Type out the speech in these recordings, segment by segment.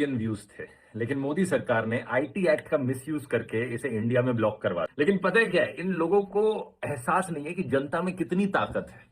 Views थे, लेकिन मोदी सरकार ने आईटी एक्ट का मिसयूज करके इसे इंडिया में ब्लॉक करवा दिया। लेकिन पता है क्या है, इन लोगों को एहसास नहीं है कि जनता में कितनी ताकत है।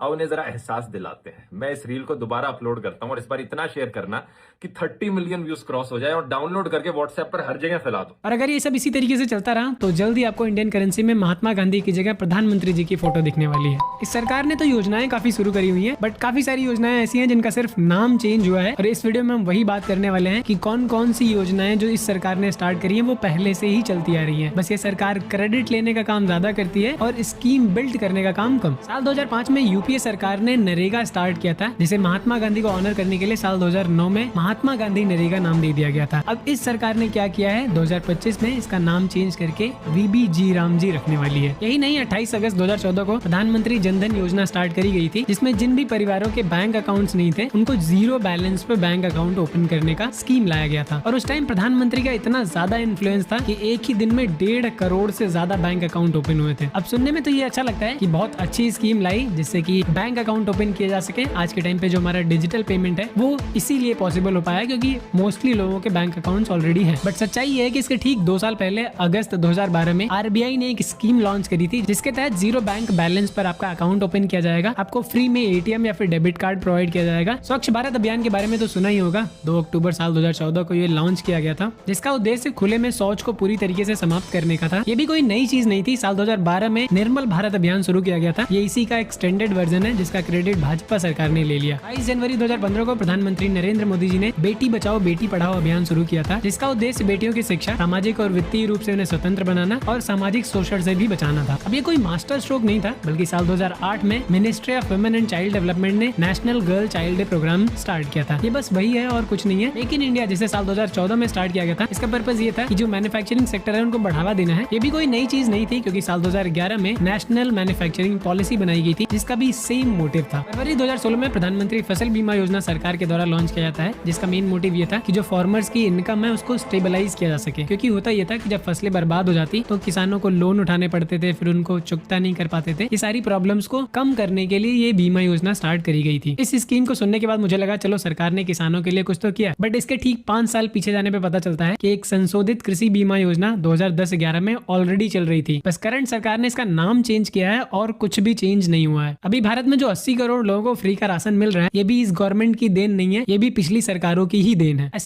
अब उन्हें जरा एहसास दिलाते हैं। मैं इस रील को दोबारा अपलोड करता हूं और इस बार इतना शेयर करना कि 30 मिलियन व्यूज क्रॉस हो जाए और डाउनलोड करके व्हाट्सएप पर हर जगह फैला दो। और अगर ये सब इसी तरीके से चलता रहा तो जल्द ही आपको इंडियन करेंसी में महात्मा गांधी की जगह प्रधानमंत्री जी की फोटो दिखने वाली है। इस सरकार ने तो योजनाएं काफी शुरू करी हुई हैं, बट काफी सारी योजनाएं ऐसी हैं जिनका सिर्फ नाम चेंज हुआ है। और इस वीडियो में हम वही बात करने वाले हैं कि कौन कौन सी योजनाएं जो इस सरकार ने स्टार्ट करी है वो पहले से ही चलती आ रही है। बस ये सरकार क्रेडिट लेने का काम ज्यादा करती है और स्कीम बिल्ड करने का काम कम। साल 2005 में यूपीए सरकार ने नरेगा स्टार्ट किया था, जिसे महात्मा गांधी को ऑनर करने के लिए साल 2009 में महात्मा गांधी नरेगा नाम दे दिया गया था। अब इस सरकार ने क्या किया है, 2025 में इसका नाम चेंज करके वीबीजी रामजी रखने वाली है। यही नहीं, 28 अगस्त 2014 को प्रधानमंत्री जनधन योजना स्टार्ट करी गई थी, जिसमें जिन भी परिवारों के बैंक अकाउंट्स नहीं थे उनको जीरो बैलेंस पे बैंक अकाउंट ओपन करने का स्कीम लाया गया था। और उस टाइम प्रधानमंत्री का इतना ज्यादा इन्फ्लुएंस था कि एक ही दिन में 1.5 करोड़ से ज्यादा बैंक अकाउंट ओपन हुए थे। अब सुनने में तो ये अच्छा लगता है कि बहुत अच्छी स्कीम लाई जिससे कि बैंक अकाउंट ओपन किया जा सके। आज के टाइम पे जो हमारा डिजिटल पेमेंट है वो इसीलिए पॉसिबल हो पाया क्योंकि मोस्टली लोगों के बैंक अकाउंट्स ऑलरेडी हैं। बट सच्चाई ये है कि इसके ठीक 2 साल पहले अगस्त 2012 में आरबीआई ने एक स्कीम लॉन्च करी थी, जिसके तहत जीरो बैंक बैलेंस पर आपका अकाउंट ओपन किया जाएगा। आपको फ्री में एटीएम या फिर डेबिट कार्ड प्रोवाइड किया जाएगा। स्वच्छ भारत अभियान के बारे में तो सुना ही होगा। 2 अक्टूबर साल 2014 को ये लॉन्च किया गया था, जिसका उद्देश्य खुले में शौच को पूरी तरीके से समाप्त करने का था। ये भी कोई नई चीज नहीं थी। साल 2012 में निर्मल भारत अभियान शुरू किया गया था। ये इसी का एक्सटेंडेड वर्जन है, जिसका क्रेडिट भाजपा सरकार ने ले लिया। 22 जनवरी 2015 को प्रधानमंत्री नरेंद्र मोदी जी ने बेटी बचाओ बेटी पढ़ाओ अभियान शुरू किया था, जिसका उद्देश्य बेटियों की शिक्षा, सामाजिक और वित्तीय रूप से उन्हें स्वतंत्र बनाना और सामाजिक शोषण से भी बचाना था। अब ये कोई मास्टर स्ट्रोक नहीं था, बल्कि साल 2008 में ministry of women and child development ने national girl child day program start किया था। ये बस वही है और कुछ नहीं है। मेक इन इंडिया जिसे साल 2014 में स्टार्ट किया गया था, इसका पर्पस ये था कि जो मैन्युफैक्चरिंग सेक्टर है उनको बढ़ावा देना है। ये भी कोई नई चीज नहीं थी क्योंकि साल 2011 में नेशनल मैन्युफैक्चरिंग पॉलिसी बनाई गई थी, जिसका भी सेम मोटिव था। फरवरी 2016 में प्रधानमंत्री फसल बीमा योजना सरकार के द्वारा लॉन्च किया जाता है, जिसका मेन मोटिव ये था कि जो फार्मर्स की इनकम है उसको स्टेबलाइज किया जा सके। क्योंकि होता ये था कि जब फसलें बर्बाद हो जाती तो किसानों को लोन उठाने पड़ते थे, फिर उनको चुकता नहीं कर पाते थे। ये सारी प्रॉब्लम्स को कम करने के लिए ये बीमा योजना स्टार्ट करी गई थी। इस स्कीम को सुनने के बाद मुझे लगा चलो सरकार ने किसानों के लिए कुछ तो किया, बट इसके ठीक 5 साल पीछे जाने पे पता चलता है कि एक संशोधित कृषि बीमा योजना 2010-11 में ऑलरेडी चल रही थी। बस करंट सरकार ने इसका नाम चेंज किया है और कुछ भी चेंज नहीं हुआ है। अभी भारत में जो 80 करोड़ लोगों को फ्री का राशन मिल रहा है, ये भी इस गवर्नमेंट की देन नहीं है, ये भी पिछली सरकारों की ही देन है।